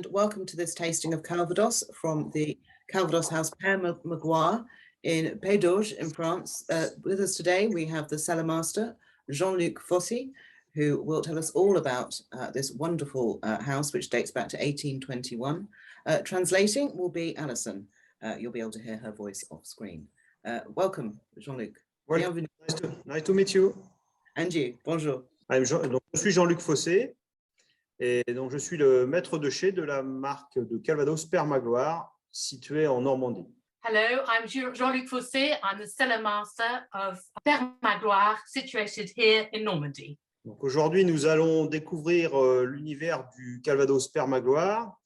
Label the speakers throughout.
Speaker 1: and welcome to this tasting of Calvados from the Calvados house Pere Magloire in Calvados in France. With us today we have the cellar master Jean-Luc Fossey, who will tell us all about this wonderful house which dates back to 1821. Translating will be Alison. You'll be able to hear her voice off screen. Welcome, Jean-Luc.
Speaker 2: Well, nice to meet you.
Speaker 1: And you, bonjour.
Speaker 2: Donc, je suis Jean-Luc Fossey et donc je suis le maître de chez de la marque de Calvados Père Magloire située en Normandie.
Speaker 3: Hello, I'm Jean-Luc Fossey. I'm the cellar master of Père Magloire situated here in Normandy.
Speaker 2: Donc aujourd'hui, nous allons découvrir l'univers du Calvados Père Magloire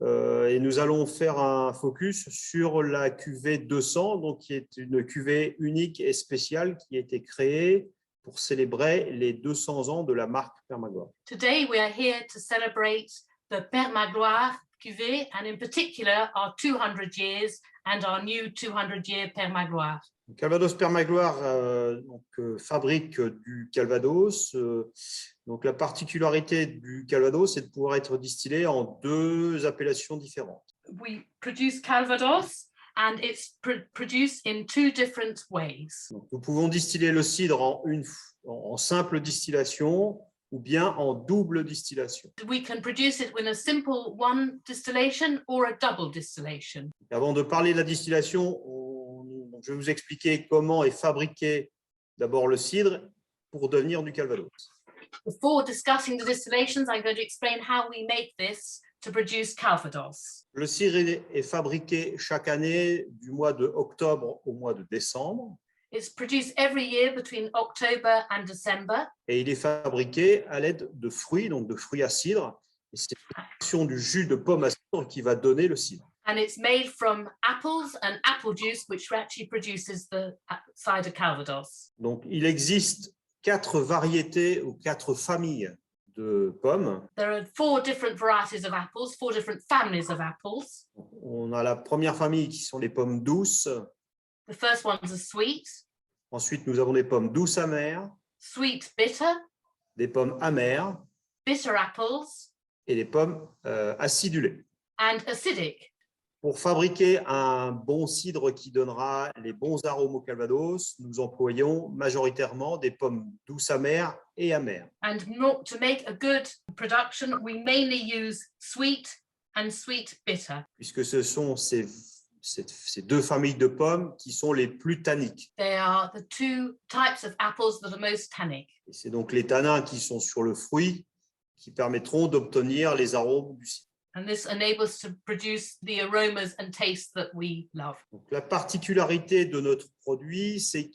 Speaker 2: et nous allons faire un focus sur la cuvée 200, donc qui est une cuvée unique et spéciale qui a été créée pour célébrer les 200 ans de la marque Père Magloire.
Speaker 3: Today we are here to celebrate the Père Magloire cuvée and in particular our 200 years and our new 200-year Père Magloire.
Speaker 2: Calvados Père Magloire fabrique du Calvados. Donc la particularité du Calvados, c'est de pouvoir être distillé en deux appellations différentes.
Speaker 3: We produce Calvados and it's produced in two different ways.
Speaker 2: Donc, nous pouvons distiller le cidre en simple distillation ou bien en double distillation.
Speaker 3: We can produce it with a simple one distillation or a double distillation.
Speaker 2: Et avant de parler de la distillation, je vais vous expliquer comment est fabriqué d'abord le cidre pour devenir du Calvados.
Speaker 3: Before discussing the distillations, I'm going to explain how we make this to produce Calvados.
Speaker 2: Le cidre est fabriqué chaque année du mois de octobre au mois de décembre.
Speaker 3: It's produced every year between October and December.
Speaker 2: Et il est fabriqué à l'aide de fruits, donc de fruits à cidre. Et c'est l'action du jus de pomme à cidre qui va donner le cidre.
Speaker 3: And it's made from apples and apple juice, which actually produces the cider Calvados.
Speaker 2: Donc, il existe 4 variétés ou 4 familles de pommes.
Speaker 3: There are 4 different varieties of apples, 4 different families of apples.
Speaker 2: On a la première famille qui sont les pommes douces.
Speaker 3: The first ones are sweet.
Speaker 2: Ensuite, nous avons les pommes douces amères,
Speaker 3: Sweet bitter,
Speaker 2: des pommes amères
Speaker 3: bitter apples,
Speaker 2: et les pommes acidulées.
Speaker 3: and acidic.
Speaker 2: Pour fabriquer un bon cidre qui donnera les bons arômes au Calvados, nous employons majoritairement des pommes douces amères et amères.
Speaker 3: And to make a good production, we mainly use sweet and sweet bitter.
Speaker 2: Puisque ce sont ces deux familles de pommes qui sont les plus tanniques.
Speaker 3: They are the 2 types of apples that are most tannic.
Speaker 2: Et c'est donc les tanins qui sont sur le fruit qui permettront d'obtenir les arômes du cidre.
Speaker 3: And this enables us to produce the aromas and tastes that we love.
Speaker 2: Donc, la particularité de notre produit, c'est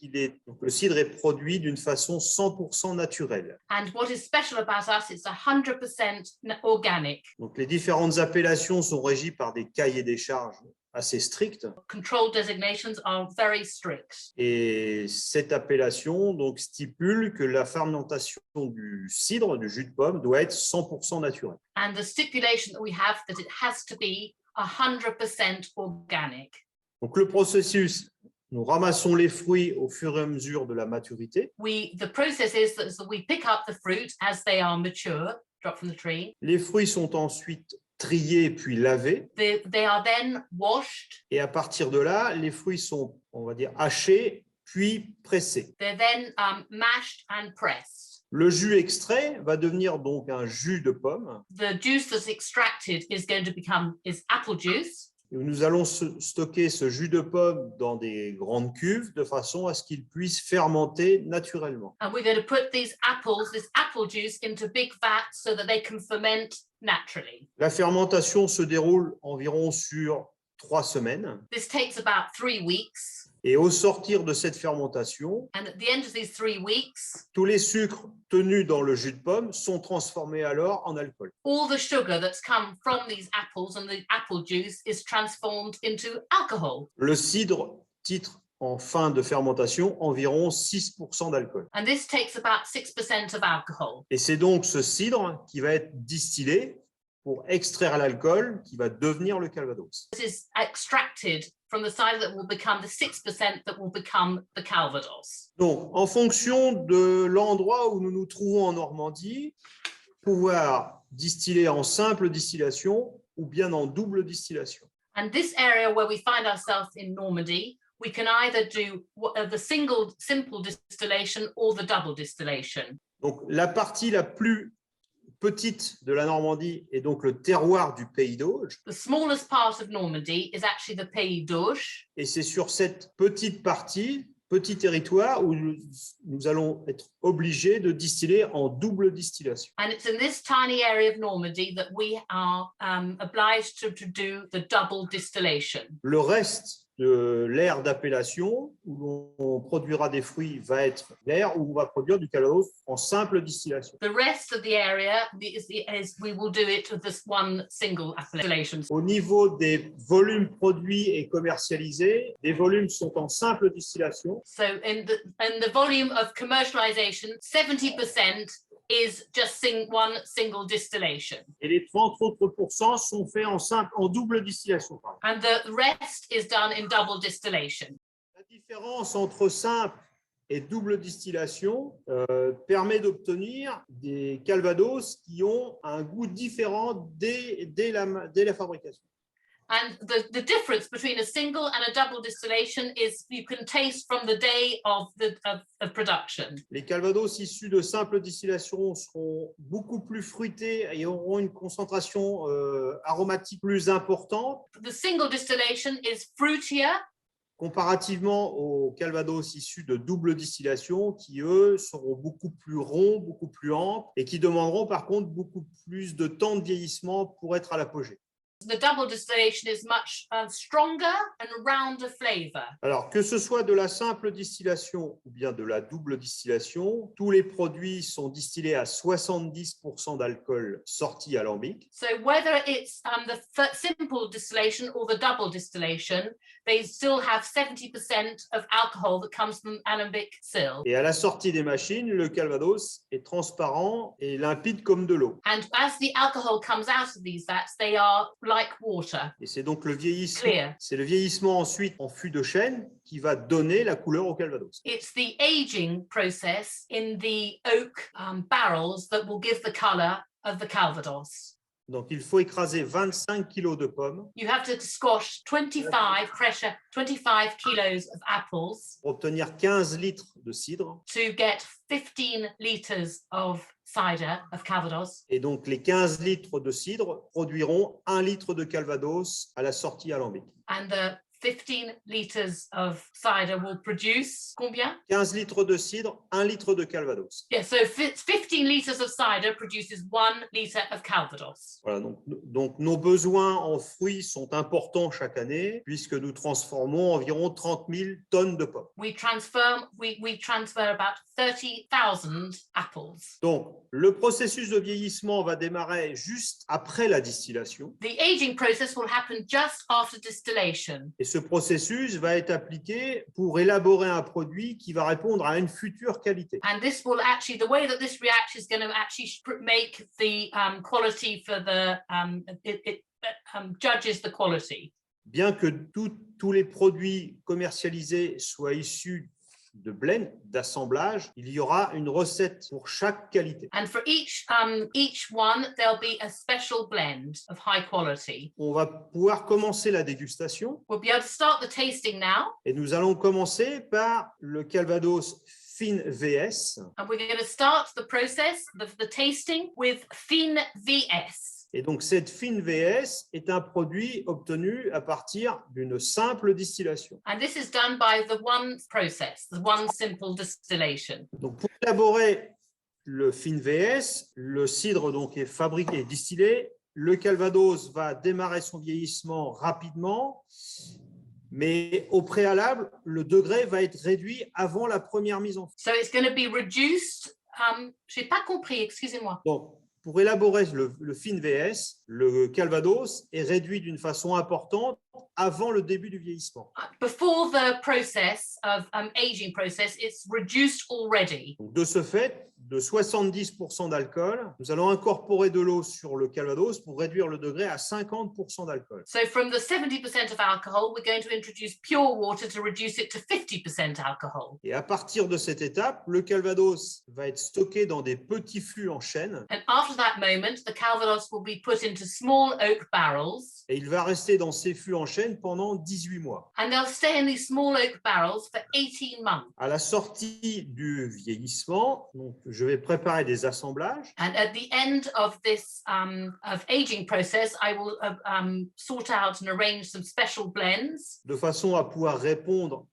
Speaker 2: le cidre est produit d'une façon 100% naturelle.
Speaker 3: And what is special about us, it's 100% organic.
Speaker 2: Donc, les différentes appellations sont régies par des cahiers des charges assez stricts.
Speaker 3: Control designations are very strict.
Speaker 2: Et cette appellation donc, stipule que la fermentation du cidre, du jus de pomme, doit être 100% naturelle.
Speaker 3: And the stipulation that we have that it has to be 100% organic.
Speaker 2: Donc, le processus, nous ramassons les fruits au fur et à mesure de la maturité.
Speaker 3: The process is that we pick up the fruit as they are mature, drop from the tree.
Speaker 2: Les fruits sont ensuite triés puis lavés.
Speaker 3: They are then washed.
Speaker 2: Et à partir de là, les fruits sont, on va dire, hachés puis pressés.
Speaker 3: They're then mashed and pressed.
Speaker 2: Le jus extrait va devenir donc un jus de pomme.
Speaker 3: The juice that's extracted is going to become apple juice.
Speaker 2: Et nous allons stocker ce jus de pomme dans des grandes cuves de façon à ce qu'il puisse fermenter naturellement.
Speaker 3: And we're going to put this apple juice into big vats so that they can ferment naturally.
Speaker 2: La fermentation se déroule environ sur 3 semaines.
Speaker 3: This takes about 3 weeks.
Speaker 2: Et au sortir de cette fermentation,
Speaker 3: And at the end of these 3 weeks,
Speaker 2: tous les sucres tenus dans le jus de pomme sont transformés alors en alcool.
Speaker 3: all the sugar that's come from these apples and the apple juice is transformed into alcohol.
Speaker 2: Le cidre titre en fin de fermentation environ 6% d'alcool.
Speaker 3: And this takes about 6% of alcohol.
Speaker 2: Et c'est donc ce cidre qui va être distillé pour extraire l'alcool qui va devenir le Calvados.
Speaker 3: This is extracted from the cider that will become the 6% that will become the Calvados.
Speaker 2: Donc, en fonction de l'endroit où nous nous trouvons en Normandie, pouvoir distiller en simple distillation ou bien en double distillation.
Speaker 3: And this area where we find ourselves in Normandy, we can either do the simple distillation or the double distillation.
Speaker 2: Donc, la partie la plus petite de la Normandie est donc le terroir du Pays d'Auge.
Speaker 3: The smallest part of Normandy is actually the Pays d'Auge.
Speaker 2: Et c'est sur cette petite partie, petit territoire, où nous allons être obligés de distiller en double distillation.
Speaker 3: And it's in this tiny area of Normandy that we are obliged to do the double distillation.
Speaker 2: Le reste de l'aire d'appellation où l'on produira des fruits va être l'aire où on va produire du Calvados en simple distillation.
Speaker 3: The rest of the area is we will do it with this one single appellation.
Speaker 2: Au niveau des volumes produits et commercialisés, les volumes sont en simple distillation.
Speaker 3: So in the volume of commercialization, 70% is just one single distillation.
Speaker 2: Et les 30 autres pourcents sont faits en double distillation.
Speaker 3: And the rest is done in double distillation.
Speaker 2: La différence entre simple et double distillation permet d'obtenir des Calvados qui ont un goût différent dès la fabrication.
Speaker 3: And the difference between a single and a double distillation is you can taste from the day of production.
Speaker 2: Les Calvados issus de simple distillation seront beaucoup plus fruités et auront une concentration aromatique plus importante.
Speaker 3: The single distillation is fruitier.
Speaker 2: Comparativement aux Calvados issus de double distillation qui, eux, seront beaucoup plus ronds, beaucoup plus amples et qui demanderont par contre beaucoup plus de temps de vieillissement pour être à l'apogée.
Speaker 3: The double distillation is much stronger and rounder flavor.
Speaker 2: Alors, que ce soit de la simple distillation ou bien de la double distillation, tous les produits sont distillés à 70% d'alcool sorti alambic.
Speaker 3: So whether it's the simple distillation or the double distillation, they still have 70% of alcohol that comes from alembic still.
Speaker 2: Et à la sortie des machines, le Calvados est transparent et limpide comme de l'eau.
Speaker 3: And as the alcohol comes out of these vats, they are like water.
Speaker 2: Et c'est donc le vieillissement.
Speaker 3: Clear.
Speaker 2: C'est le vieillissement ensuite en fût de chêne qui va donner la couleur au Calvados.
Speaker 3: It's the aging process in the oak barrels that will give the color of the Calvados.
Speaker 2: Donc, il faut écraser 25 kilos de pommes
Speaker 3: You have to squash 25 kilos of apples
Speaker 2: pour obtenir 15 litres de cidre.
Speaker 3: to get 15 liters of cider, of Calvados.
Speaker 2: Et donc, les 15 litres de cidre produiront 1 litre de Calvados à la sortie alambic.
Speaker 3: And the 15 liters of cider will produce combien?
Speaker 2: 15 litres de cidre, 1 litre de Calvados.
Speaker 3: Yeah, so 15 liters of cider produces 1 liter of Calvados.
Speaker 2: Voilà, donc nos besoins en fruits sont importants chaque année puisque nous transformons environ 30 000 tonnes de pommes.
Speaker 3: We transfer about 30,000 apples.
Speaker 2: Donc, le processus de vieillissement va démarrer juste après la distillation.
Speaker 3: The aging process will happen just after distillation.
Speaker 2: Et ce processus va être appliqué pour élaborer un produit qui va répondre à une future qualité.
Speaker 3: And this will actually, the way that this reaction is going to actually make the quality for the, it judges the quality.
Speaker 2: Bien que tous les produits commercialisés soient issus de blend, d'assemblage, il y aura une recette pour chaque qualité.
Speaker 3: And for each one, there'll be a special blend of high quality.
Speaker 2: On va pouvoir commencer la dégustation
Speaker 3: We'll be able to start the tasting now.
Speaker 2: et nous allons commencer par le Calvados Fin VS.
Speaker 3: And we're going to start the process, the tasting with Fin VS.
Speaker 2: Et donc, cette Fin VS est un produit obtenu à partir d'une simple distillation.
Speaker 3: And this is done by the one process, the one simple distillation.
Speaker 2: Donc, pour élaborer le Fin VS, le cidre donc est fabriqué et distillé. Le Calvados va démarrer son vieillissement rapidement, mais au préalable, le degré va être réduit avant la première mise en fût.
Speaker 3: So it's going to be reduced. J'ai pas compris, excusez-moi.
Speaker 2: Donc, pour élaborer le Fin VS, le Calvados est réduit d'une façon importante avant le début du vieillissement.
Speaker 3: Before the process of aging process, it's reduced already.
Speaker 2: Donc, de ce fait, de 70% d'alcool, nous allons incorporer de l'eau sur le Calvados pour réduire le degré à 50% d'alcool.
Speaker 3: So from the 70% of alcohol, we're going to introduce pure water to reduce it to 50% alcohol.
Speaker 2: Et à partir de cette étape, le Calvados va être stocké dans des petits fûts en chêne
Speaker 3: And after that moment, the Calvados will be put into small oak barrels,
Speaker 2: et il va rester dans ces fûts en chêne pendant 18 mois.
Speaker 3: and they'll stay in these small oak barrels for 18 months.
Speaker 2: À la sortie du vieillissement, donc je vais préparer des assemblages.
Speaker 3: And at the end of this of aging process, I will sort out and arrange some special blends
Speaker 2: De façon à pouvoir répondre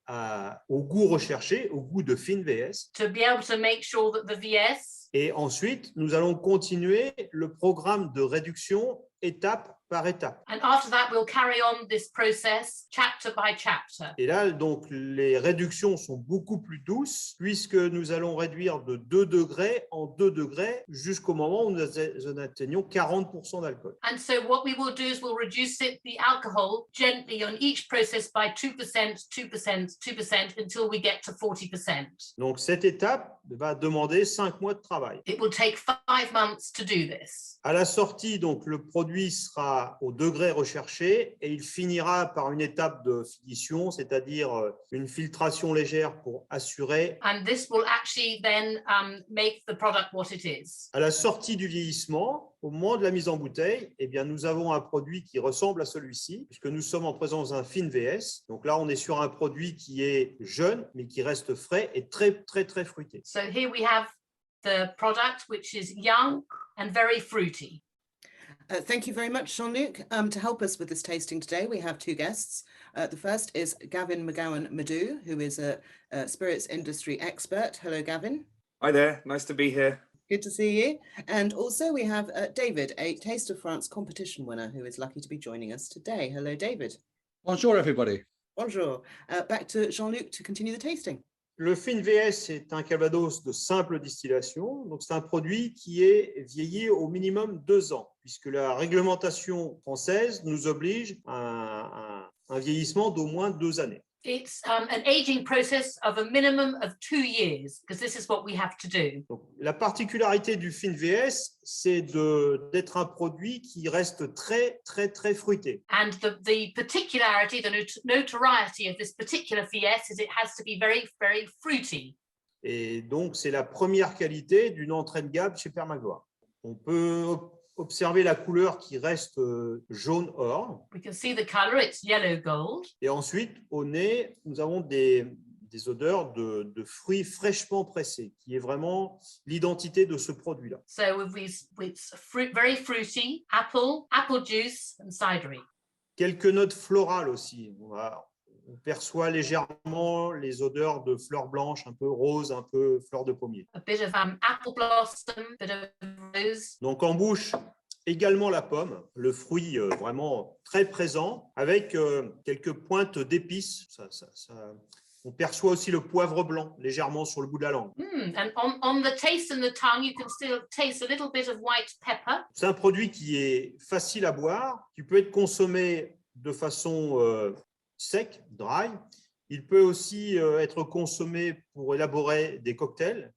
Speaker 2: au goût recherché, au goût de fine VS.
Speaker 3: to be able to make sure that the VS.
Speaker 2: Et ensuite, nous allons continuer le programme de réduction étape par étape.
Speaker 3: And after that, we'll carry on this process chapter by chapter.
Speaker 2: Et là, donc, les réductions sont beaucoup plus douces puisque nous allons réduire de 2 degrés en 2 degrés jusqu'au moment où nous atteignons 40% d'alcool.
Speaker 3: And so what we will do is we'll reduce the alcohol gently on each process by 2%, 2%, 2% until we get to 40%.
Speaker 2: Donc, cette étape va demander 5 mois de travail.
Speaker 3: It will take 5 months to do this.
Speaker 2: À la sortie, donc, le produit sera au degré recherché et il finira par une étape de finition, c'est-à-dire une filtration légère pour assurer.
Speaker 3: And this will actually then make the product what it is.
Speaker 2: À la sortie du vieillissement, au moment de la mise en bouteille, eh bien, nous avons un produit qui ressemble à celui-ci, puisque nous sommes en présence d'un fine VS. Donc là, on est sur un produit qui est jeune, mais qui reste frais et très, très, très fruité.
Speaker 3: So here we have the product, which is young and very fruity.
Speaker 1: Thank you very much, Jean-Luc. To help us with this tasting today, we have two guests. The first is Gavin McGowan-Madhu, who is a spirits industry expert. Hello, Gavin.
Speaker 4: Hi there, nice to be here.
Speaker 1: Good to see you. And also we have David, a Taste of France competition winner, who is lucky to be joining us today. Hello, David.
Speaker 5: Bonjour, everybody.
Speaker 1: Bonjour. Back to Jean-Luc to continue the tasting.
Speaker 2: Le fine VS est un Calvados de simple distillation. Donc, c'est un produit qui est vieilli au minimum 2 ans, puisque la réglementation française nous oblige à un vieillissement d'au moins 2 années.
Speaker 3: It's an aging process of a minimum of 2 years, because this is what we have to do.
Speaker 2: Donc, la particularité du fine VS, c'est d'être un produit qui reste très, très, très fruité.
Speaker 3: And the particularity, the notoriety of this particular VS is it has to be very, very fruity.
Speaker 2: Et donc, c'est la première qualité d'une entrée de gamme chez Père Magloire. On peut observer la couleur qui reste jaune or.
Speaker 3: We can see the color, it's yellow gold.
Speaker 2: Et ensuite, au nez, nous avons des odeurs de fruits fraîchement pressés, qui est vraiment l'identité de ce produit-là.
Speaker 3: So it's very fruity, apple juice and cidery.
Speaker 2: Quelques notes florales aussi. On perçoit légèrement les odeurs de fleurs blanches, un peu roses, un peu fleurs de pommier.
Speaker 3: A bit of apple blossom, a bit of rose.
Speaker 2: Donc en bouche, également la pomme, le fruit vraiment très présent, avec quelques pointes d'épices. On perçoit aussi le poivre blanc légèrement sur le bout de la langue.
Speaker 3: And on the taste and the tongue, you can still taste a little bit of white pepper.
Speaker 2: C'est un produit qui est facile à boire, qui peut être consommé de façon sec, dry. Il peut aussi être consommé pour élaborer des cocktails.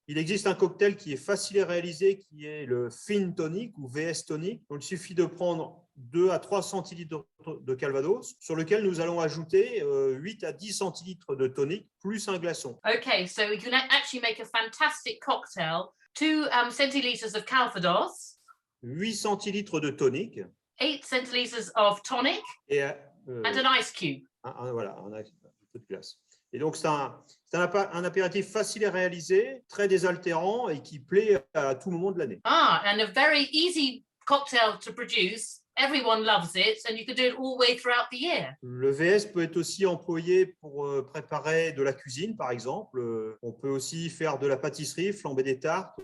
Speaker 2: Il existe un cocktail qui est facile à réaliser, qui est le Fin Tonic ou VS Tonic. Donc, il suffit de prendre 2 à 3 centilitres de Calvados, sur lequel nous allons ajouter 8 à 10 centilitres de tonic, plus un glaçon.
Speaker 3: Okay, so you can actually make a fantastic cocktail. 2 centiliters of Calvados,
Speaker 2: 8 centilitres de tonic.
Speaker 3: 8 centiliters of tonic,
Speaker 2: Et
Speaker 3: and an ice cube.
Speaker 2: Voilà, un peu de glace. Et donc, c'est un apéritif facile à réaliser, très désaltérant et qui plaît à tout moment de l'année.
Speaker 3: And a very easy cocktail to produce. Everyone loves it, and you can do it all the way throughout the year.
Speaker 2: Le VS peut être aussi employé pour préparer de la cuisine, par exemple. On peut aussi faire de la pâtisserie, flamber des tartes,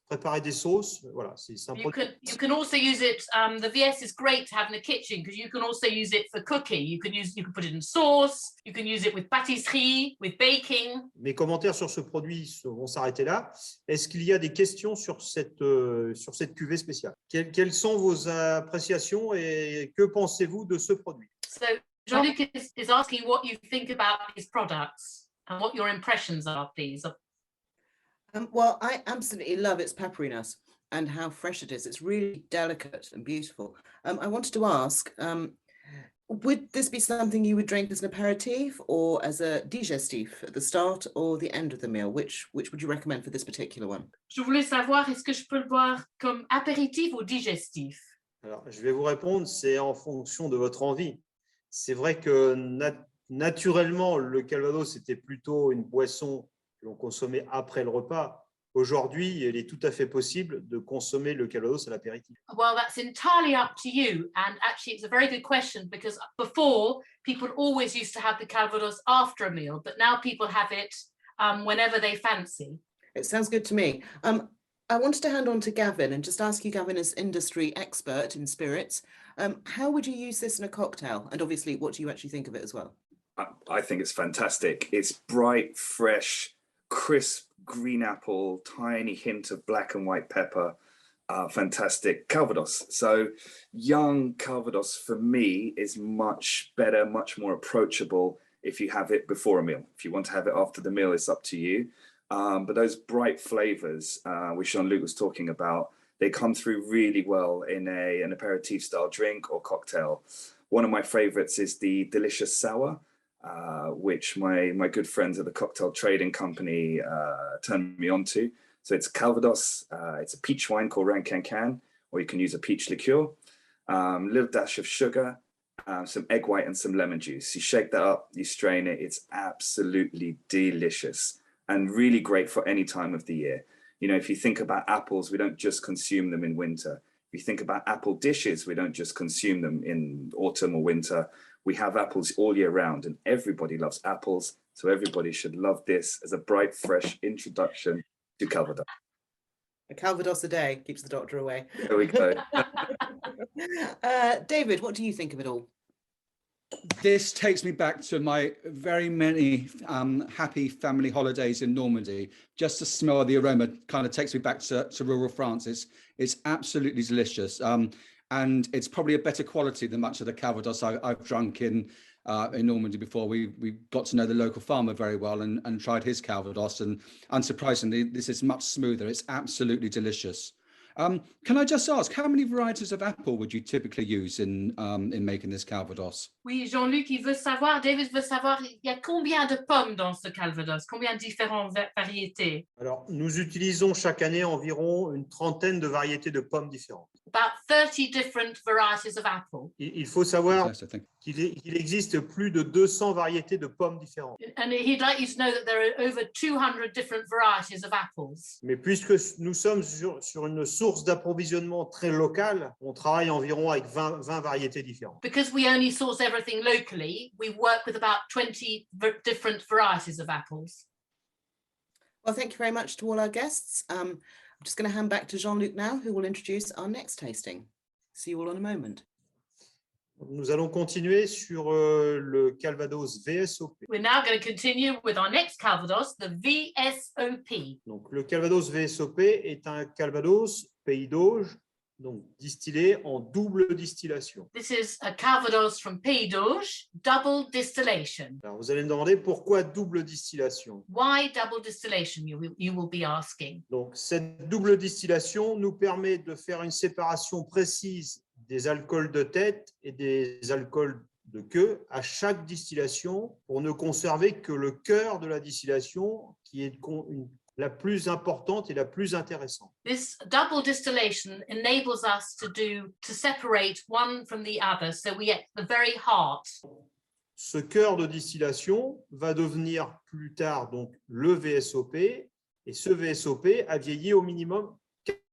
Speaker 2: préparer des sauces. Voilà, c'est un produit.
Speaker 3: You can also use it. The VS is great to have in the kitchen because you can also use it for cooking. You can put it in sauce. You can use it with pâtisserie, with baking.
Speaker 2: Mes commentaires sur ce produit vont s'arrêter là. Est-ce qu'il y a des questions sur cette cuvée spéciale? Quelles sont vos appréciations et que pensez-vous de ce produit?
Speaker 3: So Jean-Luc is asking what you think about these products and what your impressions are, please.
Speaker 1: Well, I absolutely love its pepperiness and how fresh it is. It's really delicate and beautiful. I wanted to ask, would this be something you would drink as an aperitif or as a digestif at the start or the end of the meal? Which would you recommend for this particular one?
Speaker 3: Je voulais savoir, est-ce que je peux le boire comme apéritif ou digestif?
Speaker 2: Alors, je vais vous répondre, c'est en fonction de votre envie. C'est vrai que naturellement, le Calvados, c'était plutôt une boisson que l'on consommait après le repas. Aujourd'hui, il est tout à fait possible de consommer le Calvados à l'apéritif.
Speaker 3: Well, that's entirely up to you. And actually, it's a very good question because before, people always used to have the Calvados after a meal, but now people have it whenever they fancy.
Speaker 1: It sounds good to me. I wanted to hand on to Gavin and just ask you, Gavin, as industry expert in spirits, how would you use this in a cocktail? And obviously, what do you actually think of it as well?
Speaker 4: I think it's fantastic. It's bright, fresh, crisp green apple, tiny hint of black and white pepper. Fantastic Calvados. So young Calvados for me is much better, much more approachable if you have it before a meal. If you want to have it after the meal, it's up to you. But those bright flavors, which Jean-Luc was talking about, they come through really well in an aperitif style drink or cocktail. One of my favorites is the delicious sour, which my good friends at the Cocktail Trading Company turned me on to. So it's Calvados, it's a peach wine called Rancan, or you can use a peach liqueur, little dash of sugar, some egg white and some lemon juice. You shake that up, you strain it, it's absolutely delicious and really great for any time of the year. You know, if you think about apples, we don't just consume them in winter. If you think about apple dishes, we don't just consume them in autumn or winter. We have apples all year round and everybody loves apples. So everybody should love this as a bright, fresh introduction to Calvados.
Speaker 1: A Calvados a day keeps the doctor away.
Speaker 4: There we go.
Speaker 1: David, what do you think of it all?
Speaker 5: This takes me back to my very many happy family holidays in Normandy. Just the smell of the aroma kind of takes me back to rural France. It's absolutely delicious. And it's probably a better quality than much of the Calvados I've drunk in Normandy before. We got to know the local farmer very well and tried his Calvados. And unsurprisingly, this is much smoother. It's absolutely delicious. Can I just ask, how many varieties of apple would you typically use in making this Calvados?
Speaker 3: Oui, Jean-Luc, il veut savoir, David veut savoir, il y a combien de pommes dans ce Calvados? Combien de différentes variétés?
Speaker 2: Alors, nous utilisons chaque année environ une trentaine de variétés de pommes différentes.
Speaker 3: About 30 different varieties of apple.
Speaker 2: Il faut savoir qu'il existe plus de 200 variétés de pommes différentes.
Speaker 3: And he'd like you to know that there are over 200 different varieties of apples.
Speaker 2: Mais puisque nous sommes sur une source d'approvisionnement très locale, on travaille environ avec 20 variétés différentes.
Speaker 3: Because we only source everything locally, we work with about 20 different varieties of apples.
Speaker 1: Well, thank you very much to all our guests. I'm just going to hand back to Jean-Luc now, who will introduce our next tasting. See you all in a moment.
Speaker 2: Nous allons continuer sur le Calvados VSOP.
Speaker 3: We're now going to continue with our next Calvados, the VSOP.
Speaker 2: Donc, le Calvados VSOP est un Calvados Pays d'Auge, donc distillé en double distillation.
Speaker 3: This is a Calvados from Pays d'Auge, double distillation.
Speaker 2: Alors, vous allez me demander pourquoi double distillation.
Speaker 3: Why double distillation, you will be asking.
Speaker 2: Donc, cette double distillation nous permet de faire une séparation précise des alcools de tête et des alcools de queue à chaque distillation pour ne conserver que le cœur de la distillation qui est la plus importante et la plus intéressante.
Speaker 3: This double distillation enables us to separate one from the other, so we get the very heart.
Speaker 2: Ce cœur de distillation va devenir plus tard donc le VSOP et ce VSOP a vieilli au minimum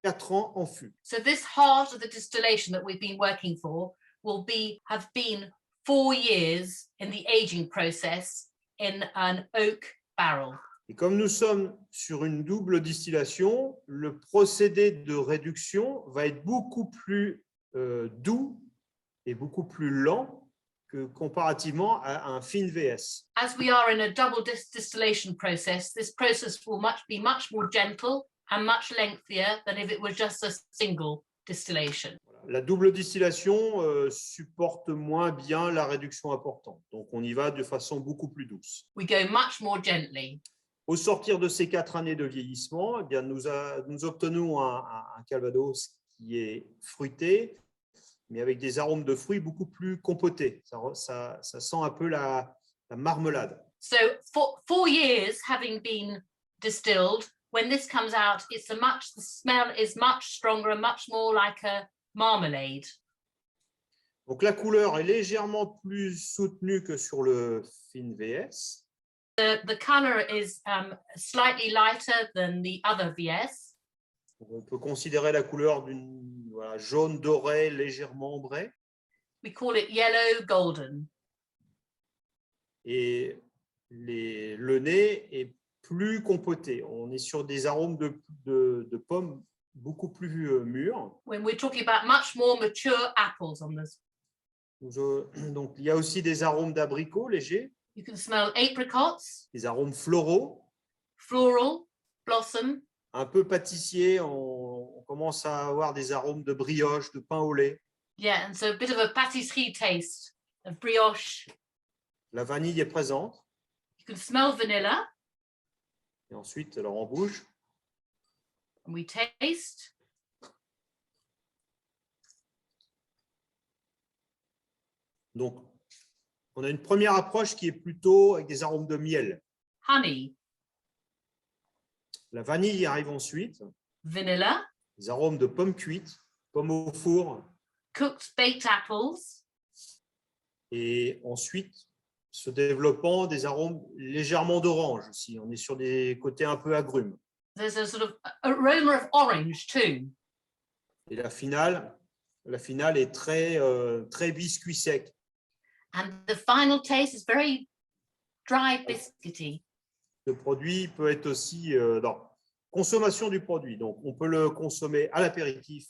Speaker 2: 4 ans en fût.
Speaker 3: So this heart of the distillation that we've been working for have been 4 years in the aging process in an oak barrel.
Speaker 2: Et comme nous sommes sur une double distillation, le procédé de réduction va être beaucoup plus doux et beaucoup plus lent que comparativement à un fin VS.
Speaker 3: As we are in a double distillation process, this process will be much more gentle and much lengthier than if it was just a single distillation.
Speaker 2: La double distillation supporte moins bien la réduction importante. Donc, on y va de façon beaucoup plus douce.
Speaker 3: We go much more gently.
Speaker 2: Au sortir de ces 4 années de vieillissement, eh bien, nous obtenons un Calvados qui est fruité, mais avec des arômes de fruits beaucoup plus compotés. Ça sent un peu la marmelade.
Speaker 3: So for 4 years having been distilled, when this comes out, the smell is much stronger and much more like a marmalade.
Speaker 2: Donc la couleur est légèrement plus soutenue que sur le fin VS.
Speaker 3: The color is slightly lighter than the other VS.
Speaker 2: On peut considérer la couleur d'une jaune doré légèrement ambré.
Speaker 3: We call it yellow golden.
Speaker 2: Et le nez est plus compoté. On est sur des arômes de pommes beaucoup plus mûrs.
Speaker 3: When we're talking about much more mature apples on this.
Speaker 2: Donc, il y a aussi des arômes d'abricots légers.
Speaker 3: You can smell apricots.
Speaker 2: Des arômes floraux.
Speaker 3: Floral, blossom.
Speaker 2: Un peu pâtissier. On commence à avoir des arômes de brioche, de pain au lait.
Speaker 3: Yeah, and so a bit of a pâtisserie taste of brioche.
Speaker 2: La vanille est présente.
Speaker 3: You can smell vanilla.
Speaker 2: Et ensuite, alors on bouge.
Speaker 3: And we taste.
Speaker 2: Donc, on a une première approche qui est plutôt avec des arômes de miel.
Speaker 3: Honey.
Speaker 2: La vanille arrive ensuite.
Speaker 3: Vanilla.
Speaker 2: Des arômes de pommes cuites, pommes au four.
Speaker 3: Cooked baked apples.
Speaker 2: Et ensuite, se développant des arômes légèrement d'orange aussi. On est sur des côtés un peu agrumes.
Speaker 3: There's a sort of aroma of orange too.
Speaker 2: Et la finale est très biscuit sec.
Speaker 3: And the final taste is very dry biscuity.
Speaker 2: Le produit peut être aussi dans consommation du produit. Donc, on peut le consommer à l'apéritif.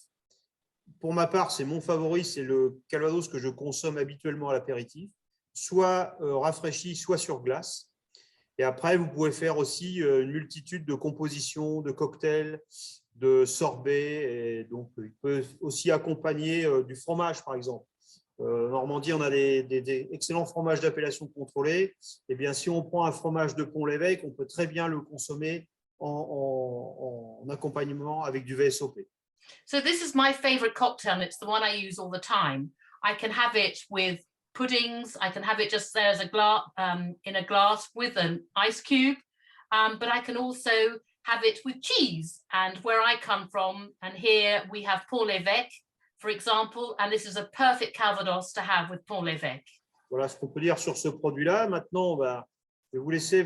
Speaker 2: Pour ma part, c'est mon favori, c'est le Calvados que je consomme habituellement à l'apéritif, soit rafraîchi, soit sur glace. Et après, vous pouvez faire aussi une multitude de compositions, de cocktails, de sorbets. Et donc, il peut aussi accompagner du fromage, par exemple. En Normandie, on a des excellents fromages d'appellation contrôlée. Eh bien, si on prend un fromage de Pont-l'Évêque, on peut très bien le consommer en accompagnement avec du VSOP.
Speaker 3: So this is my favorite cocktail, and it's the one I use all the time. I can have it with puddings. I can have it just there as a glass, in a glass with an ice cube. But I can also have it with cheese. And where I come from, and here we have Pont-l'Évêque, for example, and this is a perfect Calvados to have with Pont-l'Évêque.
Speaker 2: Voilà ce qu'on peut dire sur ce produit-là. Maintenant, je vais vous laisser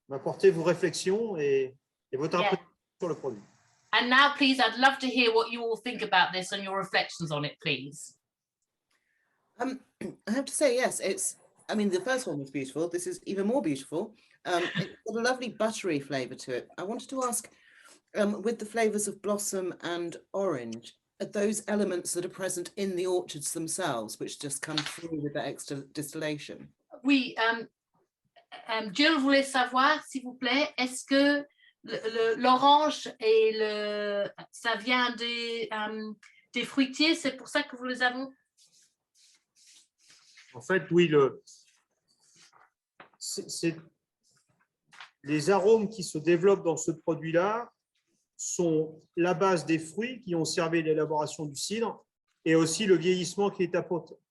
Speaker 2: m'apporter vos réflexions et votre appréciation sur le produit.
Speaker 3: And now, please, I'd love to hear what you all think about this and your reflections on it, please.
Speaker 1: I have to say, yes, the first one was beautiful. This is even more beautiful. It's got a lovely buttery flavour to it. I wanted to ask, with the flavours of blossom and orange, are those elements that are present in the orchards themselves, which just come through with the extra distillation?
Speaker 3: Oui, Jill voulait savoir, s'il vous plaît, est-ce que l'orange et ça vient des fruitiers, c'est pour ça que vous les avez?
Speaker 2: En fait, oui, les arômes qui se développent dans ce produit-là sont la base des fruits qui ont servi à l'élaboration du cidre et aussi le vieillissement qui est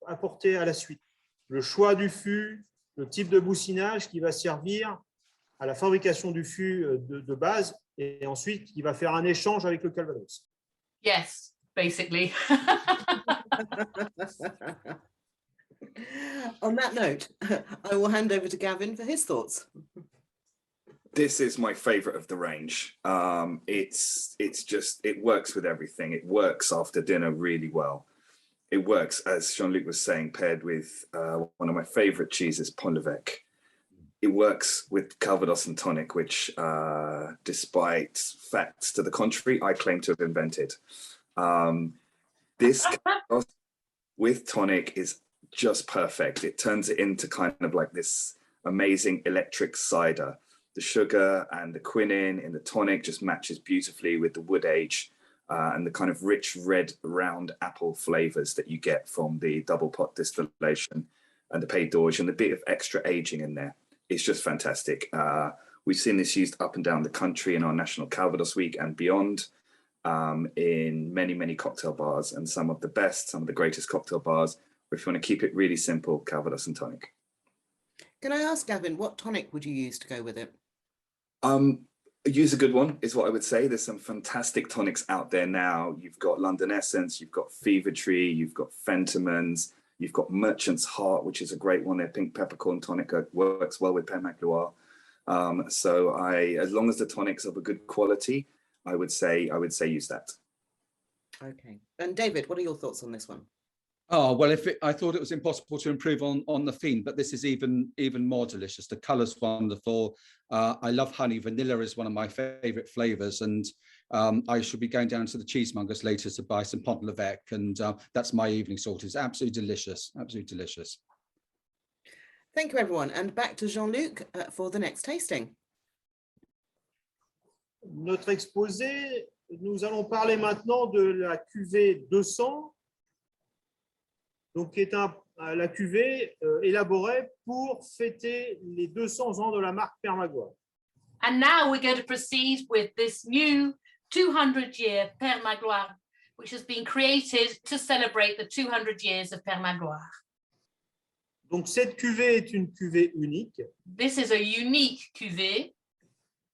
Speaker 2: apporté à la suite. Le choix du fût, le type de boussinage qui va servir à la fabrication du fût de base et ensuite qui va faire un échange avec le Calvados.
Speaker 3: Yes, basically.
Speaker 1: On that note, I will hand over to Gavin for his thoughts.
Speaker 4: This is my favorite of the range. It works with everything. It works after dinner really well. It works, as Jean-Luc was saying, paired with one of my favorite cheeses, Pont-l'Évêque. It works with Calvados and tonic, which, despite facts to the contrary, I claim to have invented. This Calvados with tonic is just perfect. It turns it into kind of like this amazing electric cider. The sugar and the quinine in the tonic just matches beautifully with the wood age and the kind of rich red round apple flavors that you get from the double pot distillation and the Père d'Orge and the bit of extra aging in there. It's just fantastic. We've seen this used up and down the country in our National Calvados Week and beyond, in many, many cocktail bars, and some of the best, some of the greatest cocktail bars. Or if you want to keep it really simple, Calvados and tonic.
Speaker 1: Can I ask, Gavin, what tonic would you use to go with it?
Speaker 4: Use a good one is what I would say. There's some fantastic tonics out there now. You've got London Essence, you've got Fever Tree, you've got Fentimans, you've got Merchant's Heart, which is a great one. Their pink peppercorn tonic works well with Pere Magloire. So as long as the tonic's of a good quality, I would say use that.
Speaker 1: Okay. And David, what are your thoughts on this one?
Speaker 5: Oh, well, I thought it was impossible to improve on the theme, but this is even more delicious. The color's wonderful. I love honey. Vanilla is one of my favorite flavors, and I should be going down to the cheesemongers later to buy some Pont l'Evêque, and that's my evening salt. It's absolutely delicious, absolutely delicious.
Speaker 1: Thank you, everyone. And back to Jean-Luc for the next tasting.
Speaker 2: Notre exposé, nous allons parler maintenant de la cuvée 200. Donc, qui est la cuvée élaborée pour fêter les 200 ans de la marque Père Magloire.
Speaker 3: And now we're going to proceed with this new 200-year Père Magloire, which has been created to celebrate the 200 years of Père Magloire.
Speaker 2: Donc, cette cuvée est une cuvée unique.
Speaker 3: This is a unique cuvée.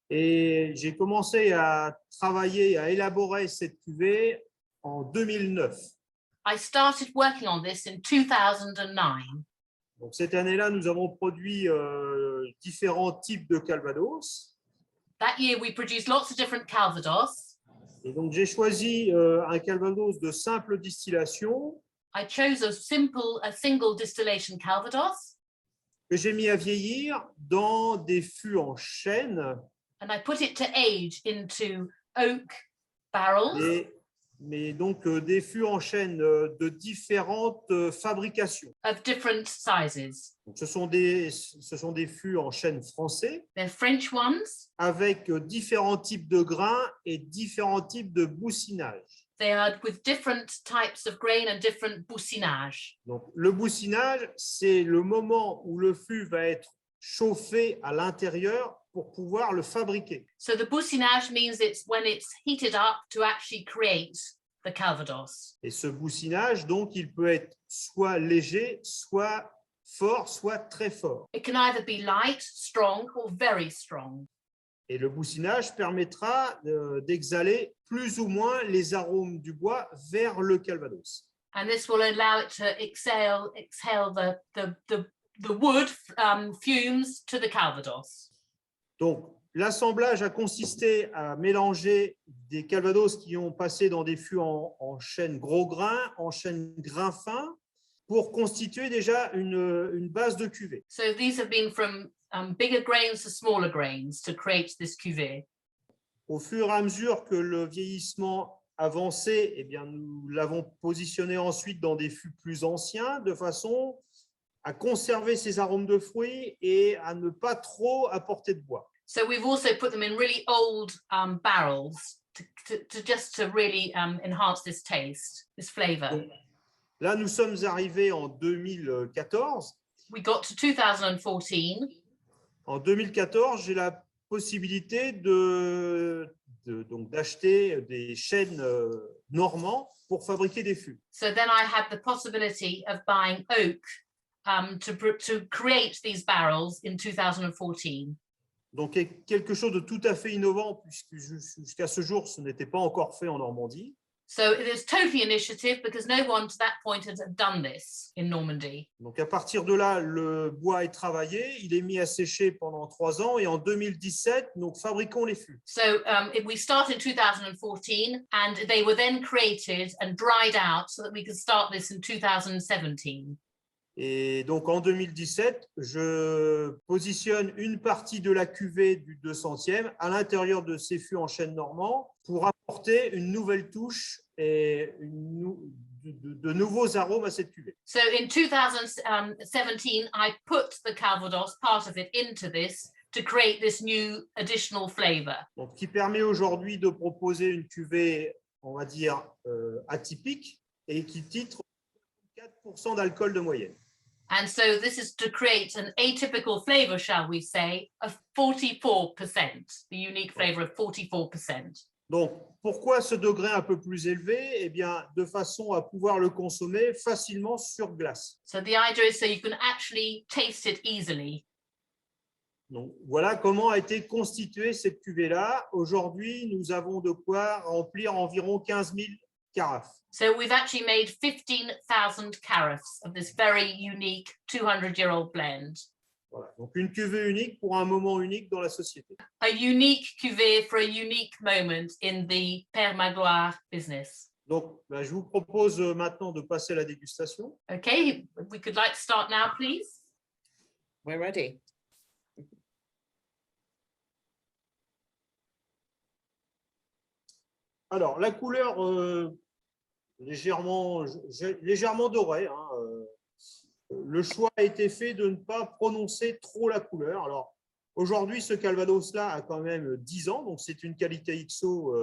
Speaker 2: Et j'ai commencé à travailler, à élaborer cette cuvée en 2009.
Speaker 3: I started working on this in 2009.
Speaker 2: Donc, cette année-là, nous avons produit différents types de Calvados.
Speaker 3: That year we produced lots of different Calvados.
Speaker 2: Et donc, j'ai choisi un Calvados de simple distillation.
Speaker 3: I chose a single distillation Calvados.
Speaker 2: Que j'ai mis à vieillir dans des fûts en chêne.
Speaker 3: And I put it to age into oak barrels.
Speaker 2: Mais donc des fûts en chêne de différentes fabrications.
Speaker 3: Of different sizes.
Speaker 2: Donc, ce sont des fûts en chêne français.
Speaker 3: They're French ones.
Speaker 2: Avec différents types de grains et différents types de boussinage.
Speaker 3: They are with different types of grain and different boussinage.
Speaker 2: Donc, le boussinage, c'est le moment où le fût va être chauffé à l'intérieur pour pouvoir le fabriquer.
Speaker 3: So the boussinage means it's when it's heated up to actually create the Calvados.
Speaker 2: Et ce boussinage, donc, il peut être soit léger, soit fort, soit très fort.
Speaker 3: It can either be light, strong, or very strong.
Speaker 2: Et le boussinage permettra d'exhaler plus ou moins les arômes du bois vers le Calvados.
Speaker 3: And this will allow it to exhale the wood fumes to the Calvados.
Speaker 2: Donc, l'assemblage a consisté à mélanger des Calvados qui ont passé dans des fûts en chêne gros grain, en chêne grain fin, pour constituer déjà une base de cuvée.
Speaker 3: So these have been from bigger grains to smaller grains to create this cuvée.
Speaker 2: Au fur et à mesure que le vieillissement avançait, eh bien, nous l'avons positionné ensuite dans des fûts plus anciens, de façon à conserver ces arômes de fruits et à ne pas trop apporter de bois.
Speaker 3: So we've also put them in really old barrels to really enhance this taste, this flavor.
Speaker 2: Donc, là, nous sommes arrivés en 2014.
Speaker 3: We got to 2014.
Speaker 2: En 2014, j'ai la possibilité d'acheter des chênes normands pour fabriquer des fûts.
Speaker 3: So then I had the possibility of buying oak to create these barrels in 2014.
Speaker 2: Donc, quelque chose de tout à fait innovant, puisque jusqu'à ce jour, ce n'était pas encore fait en Normandie.
Speaker 3: So it is totally initiative because no one to that point had done this in Normandy.
Speaker 2: Donc, à partir de là, le bois est travaillé, il est mis à sécher pendant 3 ans et en 2017, nous fabriquons les fûts.
Speaker 3: So we started in 2014 and they were then created and dried out so that we could start this in 2017.
Speaker 2: Et donc, en 2017, je positionne une partie de la cuvée du 200e à l'intérieur de ces fûts en chêne normand pour apporter une nouvelle touche et de nouveaux arômes à cette cuvée.
Speaker 3: So in 2017, I put the Calvados, part of it, into this to create this new additional flavor.
Speaker 2: Donc, qui permet aujourd'hui de proposer une cuvée, on va dire, atypique et qui titre 4% d'alcool de moyenne.
Speaker 3: And so this is to create an atypical flavor, shall we say, of 44%, the unique flavor of 44%.
Speaker 2: Donc, pourquoi ce degré un peu plus élevé? Eh bien, de façon à pouvoir le consommer facilement sur glace.
Speaker 3: So the idea is so you can actually taste it easily.
Speaker 2: Donc, voilà comment a été constituée cette cuvée-là. Aujourd'hui, nous avons de quoi remplir environ 15 000 carafes.
Speaker 3: So we've actually made 15,000 carafes of this very unique 200-year-old blend.
Speaker 2: Voilà. Donc, une cuvée unique pour un moment unique dans la société.
Speaker 3: A unique cuvée for a unique moment in the Père Magloire business.
Speaker 2: Donc, ben, je vous propose maintenant de passer à la dégustation.
Speaker 3: Okay, we could like to start now, please.
Speaker 1: We're ready.
Speaker 2: Alors, la couleur légèrement dorée. Hein, le choix a été fait de ne pas prononcer trop la couleur. Alors, aujourd'hui, ce Calvados-là a quand même 10 ans, donc c'est une qualité XO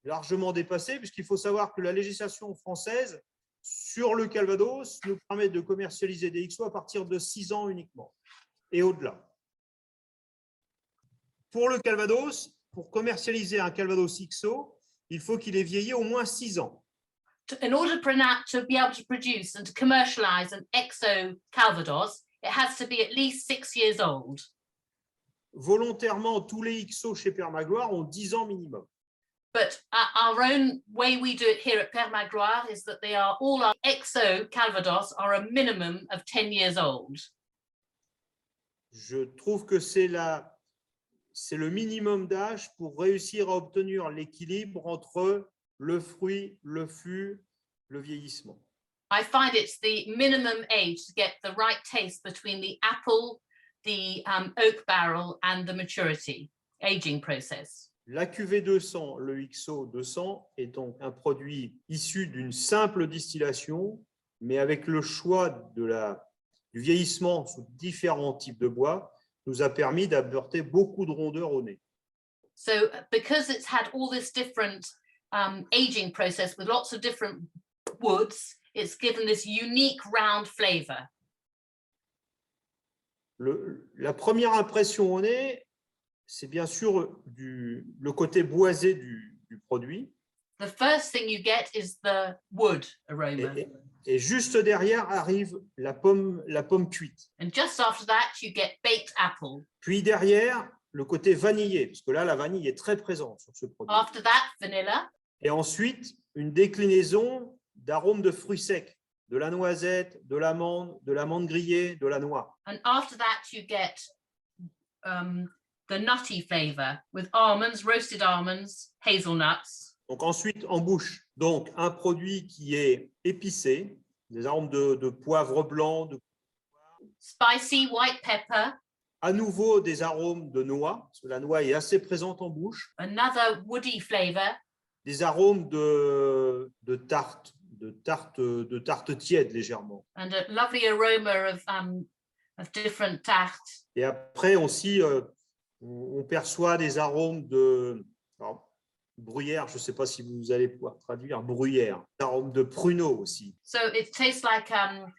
Speaker 2: largement dépassée, puisqu'il faut savoir que la législation française sur le Calvados nous permet de commercialiser des XO à partir de 6 ans uniquement, et au-delà. Pour le Calvados, pour commercialiser un Calvados XO, il faut qu'il ait vieilli au moins 6 ans.
Speaker 3: In order to be able to produce and to commercialize an XO Calvados, it has to be at least 6 years old.
Speaker 2: Volontairement, tous les XO chez Père Magloire ont 10 ans minimum.
Speaker 3: But our own way we do it here at Père Magloire is that all our XO Calvados are a minimum of 10 years old.
Speaker 2: Je trouve que c'est le minimum d'âge pour réussir à obtenir l'équilibre entre le fruit, le fût, le vieillissement.
Speaker 3: I find it's the minimum age to get the right taste between the apple, the oak barrel and the maturity, aging process.
Speaker 2: La cuvée 200, le XO 200, est donc un produit issu d'une simple distillation, mais avec le choix du vieillissement sous différents types de bois, nous a permis d'apporter beaucoup de rondeur au nez.
Speaker 3: So because it's had all this different aging process with lots of different woods, it's given this unique round flavor.
Speaker 2: La première impression au nez, c'est bien sûr le côté boisé du produit.
Speaker 3: The first thing you get is the wood aroma.
Speaker 2: Et juste derrière arrive la pomme cuite.
Speaker 3: And just after that, you get baked apple.
Speaker 2: Puis derrière, le côté vanillé, parce que là, la vanille est très présente sur ce produit.
Speaker 3: After that, vanilla.
Speaker 2: Et ensuite, une déclinaison d'arômes de fruits secs, de la noisette, de l'amande grillée, de la noix.
Speaker 3: And after that, you get the nutty flavor with almonds, roasted almonds, hazelnuts.
Speaker 2: Donc ensuite, en bouche, donc un produit qui est épicé, des arômes de poivre blanc,
Speaker 3: Spicy white pepper.
Speaker 2: À nouveau des arômes de noix, parce que la noix est assez présente en bouche.
Speaker 3: Another woody flavor.
Speaker 2: Des arômes de tarte tiède légèrement.
Speaker 3: And a lovely aroma of different tartes.
Speaker 2: Et après aussi, on perçoit des arômes de bruyère, je ne sais pas si vous allez pouvoir traduire, bruyère, des arômes de pruneau aussi.
Speaker 3: So it tastes like a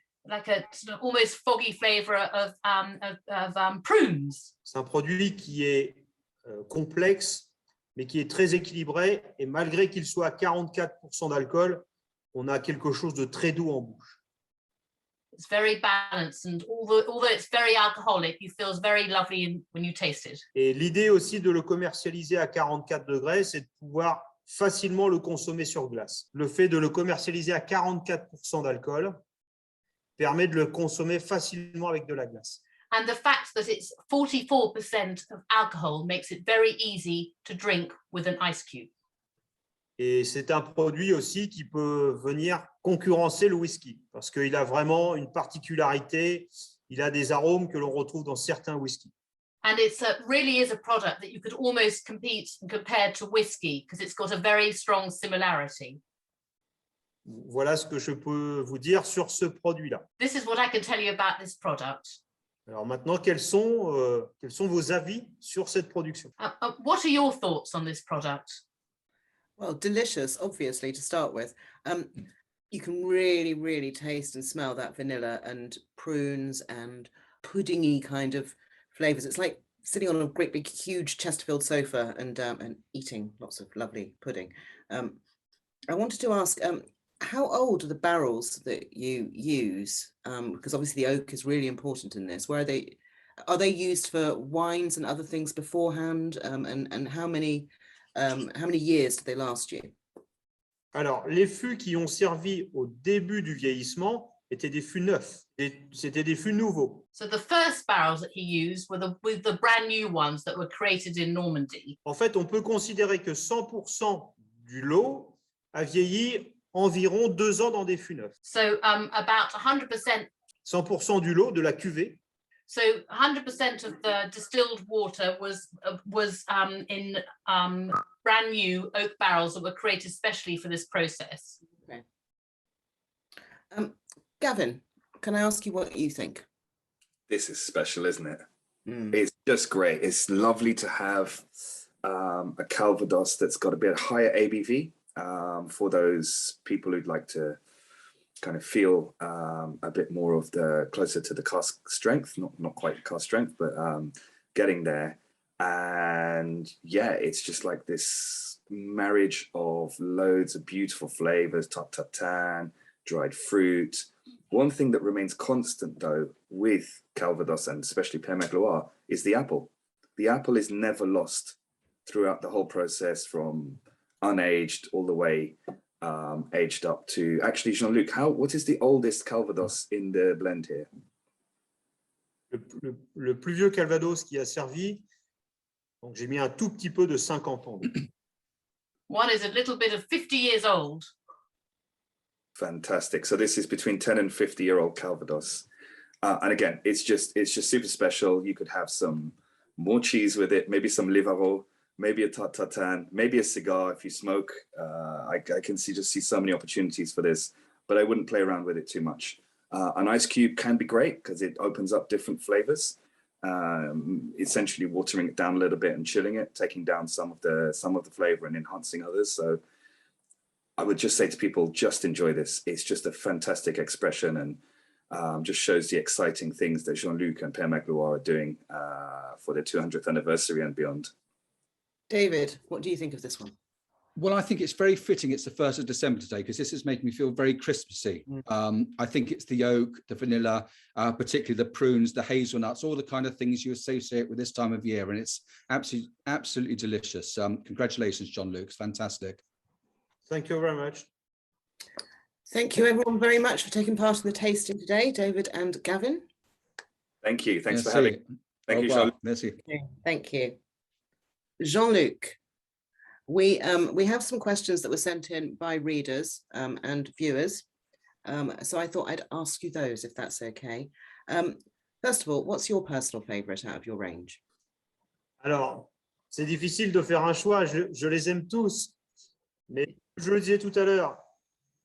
Speaker 3: sort of almost foggy flavor of prunes.
Speaker 2: C'est un produit qui est complexe, mais qui est très équilibré. Et malgré qu'il soit à 44% d'alcool, on a quelque chose de très doux en bouche.
Speaker 3: It's very balanced, and although it's very alcoholic, it feels very lovely when you taste it.
Speaker 2: Et l'idée aussi de le commercialiser à 44 degrés, c'est de pouvoir facilement le consommer sur glace. Le fait de le commercialiser à 44% d'alcool permet de le consommer facilement avec de la glace.
Speaker 3: And the fact that it's 44% of alcohol makes it very easy to drink with an ice cube.
Speaker 2: Et c'est un produit aussi qui peut venir concurrencer le whisky, parce qu'il a vraiment une particularité, il a des arômes que l'on retrouve dans certains whiskies.
Speaker 3: And it really is a product that you could almost compete and compare to whiskey, because it's got a very strong similarity.
Speaker 2: Voilà ce que je peux vous dire sur ce produit-là.
Speaker 3: This is what I can tell you about this product.
Speaker 2: Alors maintenant, quels sont vos avis sur cette production?
Speaker 3: What are your thoughts on this product?
Speaker 1: Well, delicious, obviously, to start with. You can really taste and smell that vanilla and prunes and puddingy kind of flavors. It's like sitting on a great big huge Chesterfield sofa and eating lots of lovely pudding. I wanted to ask, how old are the barrels that you use? Because obviously the oak is really important in this. Where are they used for wines and other things beforehand? And how many years do they last you?
Speaker 2: Alors, les fûts qui ont servi au début du vieillissement étaient des fûts neufs. C'était des fûts nouveaux.
Speaker 3: So the first barrels that he used were the brand new ones that were created in Normandy.
Speaker 2: En fait, on peut considérer que 100% du lot a vieilli environ 2 ans dans des fûts neufs.
Speaker 3: So about 100%.
Speaker 2: 100% du lot de la cuvée.
Speaker 3: So 100% of the distilled water was in brand new oak barrels that were created specially for this process.
Speaker 1: Okay. Gavin, can I ask you what you think?
Speaker 4: This is special, isn't it?
Speaker 1: Mm.
Speaker 4: It's just great. It's lovely to have a Calvados that's got a bit higher ABV for those people who'd like to kind of feel a bit more of the closer to the cask strength, not quite cask strength, but getting there. And yeah, it's just like this marriage of loads of beautiful flavors, top tan, dried fruit. One thing that remains constant though with Calvados and especially Pere Magloire is the apple. The apple is never lost throughout the whole process, from unaged all the way aged up to, actually, Jean-Luc, what is the oldest Calvados in the blend here?
Speaker 2: Le plus vieux Calvados qui a servi, donc j'ai mis un tout petit peu de 50 ans.
Speaker 3: One is a little bit of 50 years old.
Speaker 4: Fantastic. So this is between 10 and 50-year-old Calvados. And again, it's just super special. You could have some more cheese with it, maybe some Livarot, maybe a tartatan, maybe a cigar if you smoke. I can see so many opportunities for this, but I wouldn't play around with it too much. An ice cube can be great because it opens up different flavors, essentially watering it down a little bit and chilling it, taking down some of the flavor and enhancing others. So I would just say to people, just enjoy this. It's just a fantastic expression and just shows the exciting things that Jean-Luc and Pere Magloire are doing for their 200th anniversary and beyond.
Speaker 1: David, what do you think of this one?
Speaker 5: Well, I think it's very fitting. It's the 1st of December today because this is making me feel very Christmassy. I think it's the oak, the vanilla, particularly the prunes, the hazelnuts, all the kind of things you associate with this time of year. And it's absolutely delicious. Congratulations, Jean-Luc. It's fantastic.
Speaker 2: Thank you very much.
Speaker 1: Thank you everyone very much for taking part in the tasting today, David and Gavin.
Speaker 4: Thank you. Thanks for having me. Thank you, Jean-Luc.
Speaker 5: Merci.
Speaker 1: Thank you. Jean-Luc, we have some questions that were sent in by readers and viewers. So I thought I'd ask you those, if that's okay. First of all, what's your personal favorite out of your range?
Speaker 2: Alors, c'est difficile de faire un choix. Je les aime tous. Mais je le disais tout à l'heure,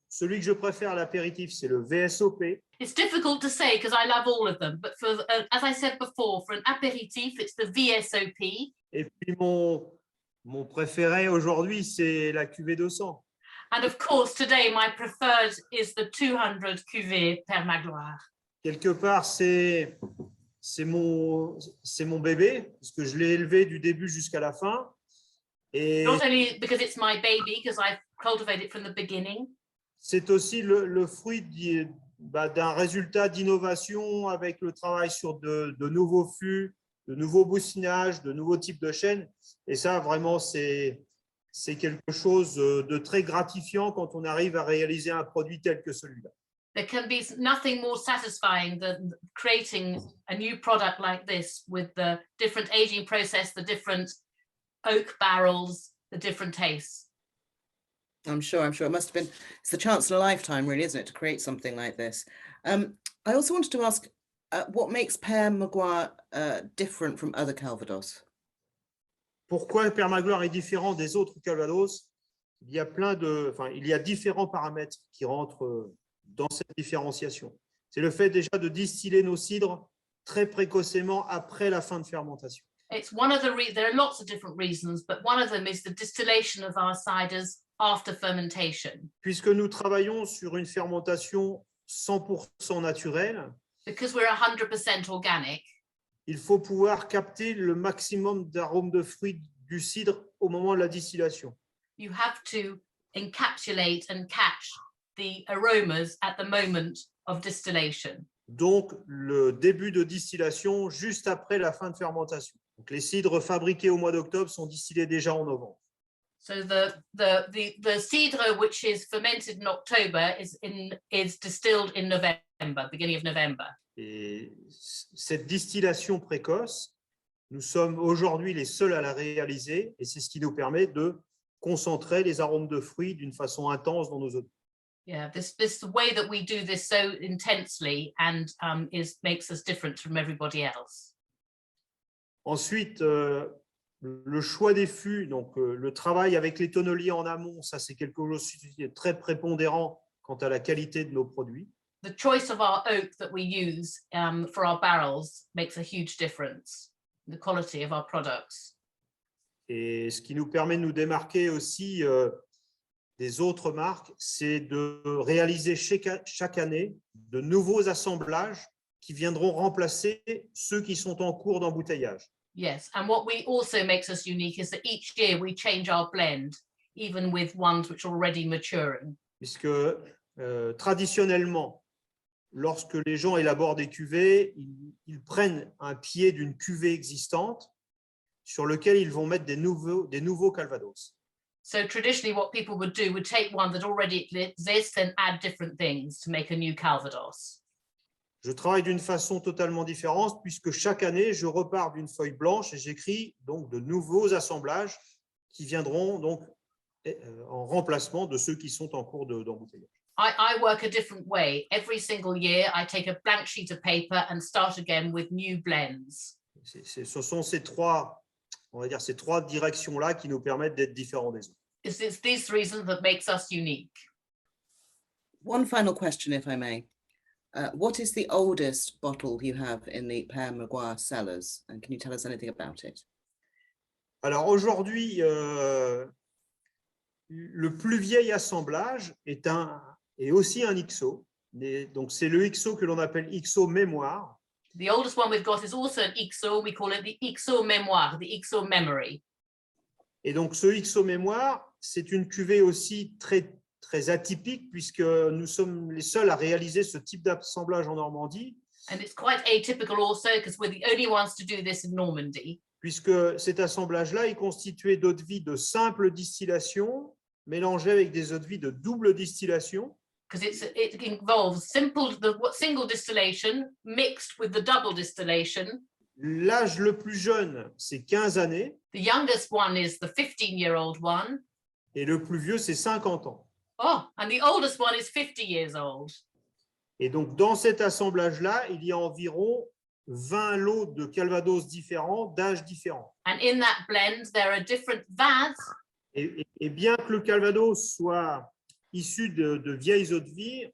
Speaker 2: celui que je préfère à l'apéritif, c'est le VSOP.
Speaker 3: It's difficult to say because I love all of them, but for as I said before, for an aperitif, it's the VSOP.
Speaker 2: Et puis mon préféré aujourd'hui, c'est la cuvée 200.
Speaker 3: And of course, today my preferred is the 200 cuvée Père Magloire.
Speaker 2: Quelque part, c'est mon bébé, parce que je l'ai élevé du début jusqu'à la fin. Et
Speaker 3: Not only because it's my baby, because I've cultivated it from the beginning.
Speaker 2: C'est aussi le fruit d'un résultat d'innovation avec le travail sur de nouveaux fûts, de nouveaux boussinages, de nouveaux types de chênes. Et ça, vraiment, c'est quelque chose de très gratifiant quand on arrive à réaliser un produit tel que celui-là.
Speaker 3: There can be nothing more satisfying than creating a new product like this with the different aging process, the different oak barrels, the different tastes.
Speaker 1: I'm sure it must have been, it's the chance of a lifetime really, isn't it, to create something like this. I also wanted to ask what makes Pere Magloire different from other Calvados?
Speaker 2: Pourquoi Père Magloire est différent des autres Calvados? Il y a différents paramètres qui rentrent dans cette différenciation. C'est le fait déjà de distiller nos cidres très précocement après la fin de fermentation.
Speaker 3: It's one of there are lots of different reasons, but one of them is the distillation of our ciders after fermentation.
Speaker 2: Puisque nous travaillons sur une fermentation 100% naturelle,
Speaker 3: Because we're 100% organic,
Speaker 2: il faut pouvoir capter le maximum d'arômes de fruits du cidre au moment de la distillation.
Speaker 3: you have to encapsulate and catch the aromas at the moment of distillation.
Speaker 2: Donc, le début de distillation juste après la fin de fermentation. Donc, les cidres fabriqués au mois d'octobre sont distillés déjà en novembre.
Speaker 3: So the cidre which is fermented in October is distilled in November, beginning of November.
Speaker 2: Et cette distillation précoce, nous sommes aujourd'hui les seuls à la réaliser et c'est ce qui nous permet de concentrer les arômes de fruits d'une façon intense dans nos eaux.
Speaker 3: Yeah, this way that we do this so intensely and makes us different from everybody else.
Speaker 2: Ensuite, le choix des fûts, donc le travail avec les tonneliers en amont, ça c'est quelque chose qui est très prépondérant quant à la qualité de nos produits.
Speaker 3: The choice of our oak that we use for our barrels makes a huge difference in the quality of our products.
Speaker 2: Et ce qui nous permet de nous démarquer aussi des autres marques, c'est de réaliser chaque année de nouveaux assemblages qui viendront remplacer ceux qui sont en cours d'embouteillage.
Speaker 3: Yes, and what we also makes us unique is that each year we change our blend, even with ones which are already maturing.
Speaker 2: Puisque traditionnellement, lorsque les gens élaborent des cuvées, ils prennent un pied d'une cuvée existante sur lequel ils vont mettre des nouveaux Calvados.
Speaker 3: So traditionally what people would do would take one that already exists and add different things to make a new Calvados.
Speaker 2: Je travaille d'une façon totalement différente puisque chaque année, je repars d'une feuille blanche et j'écris donc de nouveaux assemblages qui viendront donc en remplacement de ceux qui sont en cours d'embouteillage.
Speaker 3: I work a different way. Every single year, I take a blank sheet of paper and start again with new blends.
Speaker 2: Ce sont ces trois directions-là qui nous permettent d'être différents des autres.
Speaker 3: It's these reasons that makes us unique.
Speaker 1: One final question, if I may. What is the oldest bottle you have in the Père Magloire cellars? And can you tell us anything about it?
Speaker 2: Alors aujourd'hui, le plus vieil assemblage est aussi un XO. Donc c'est le XO que l'on appelle XO mémoire.
Speaker 3: The oldest one we've got is also an XO. We call it the XO mémoire, the XO memory.
Speaker 2: Et donc ce XO mémoire, c'est une cuvée aussi très atypique puisque nous sommes les seuls à réaliser ce type d'assemblage en Normandie.
Speaker 3: And it's quite atypical also because we're the only ones to do this in Normandy.
Speaker 2: Puisque cet assemblage-là est constitué d'eau de vie de simple distillation mélangée avec des eaux de vie de double distillation.
Speaker 3: Because it involves single distillation mixed with the double distillation.
Speaker 2: L'âge le plus jeune, c'est 15 années.
Speaker 3: The youngest one is the 15-year-old one.
Speaker 2: Et le plus vieux, c'est 50 ans.
Speaker 3: Oh, and the oldest one is 50 years old.
Speaker 2: Et donc, dans cet assemblage-là, il y a environ 20 lots de Calvados différents, d'âges différents.
Speaker 3: And in that blend, there are different vats.
Speaker 2: Et bien que le Calvados soit issu de vieilles eaux de vie,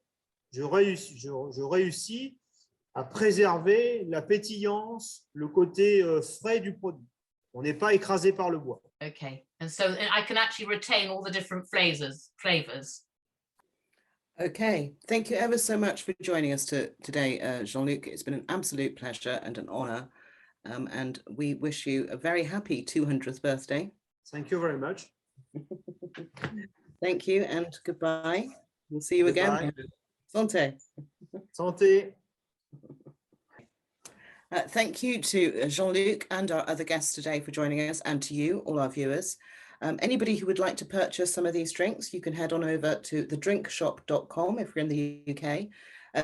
Speaker 2: je réussis à préserver la pétillance, le côté frais du produit. On n'est pas écrasé par le bois.
Speaker 3: Okay, and so I can actually retain all the different flavors.
Speaker 1: Okay, thank you ever so much for joining us today, Jean-Luc. It's been an absolute pleasure and an honor, and we wish you a very happy 200th birthday.
Speaker 2: Thank you very much.
Speaker 1: Thank you and goodbye. We'll see you again. Santé.
Speaker 2: Santé.
Speaker 1: Thank you to Jean-Luc and our other guests today for joining us, and to you, all our viewers. Anybody who would like to purchase some of these drinks, you can head on over to thedrinkshop.com if you're in the UK.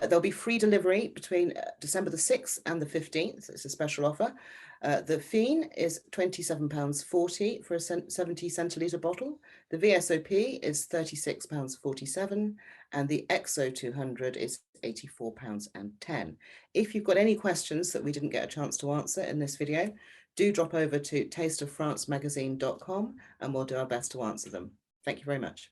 Speaker 1: There'll be free delivery between December the 6th and the 15th. It's a special offer. The Fiend is £27.40 for a 70 centilitre bottle. The VSOP is £36.47 and the XO 200 is £84.10. If you've got any questions that we didn't get a chance to answer in this video, do drop over to tasteoffrancemagazine.com and we'll do our best to answer them. Thank you very much.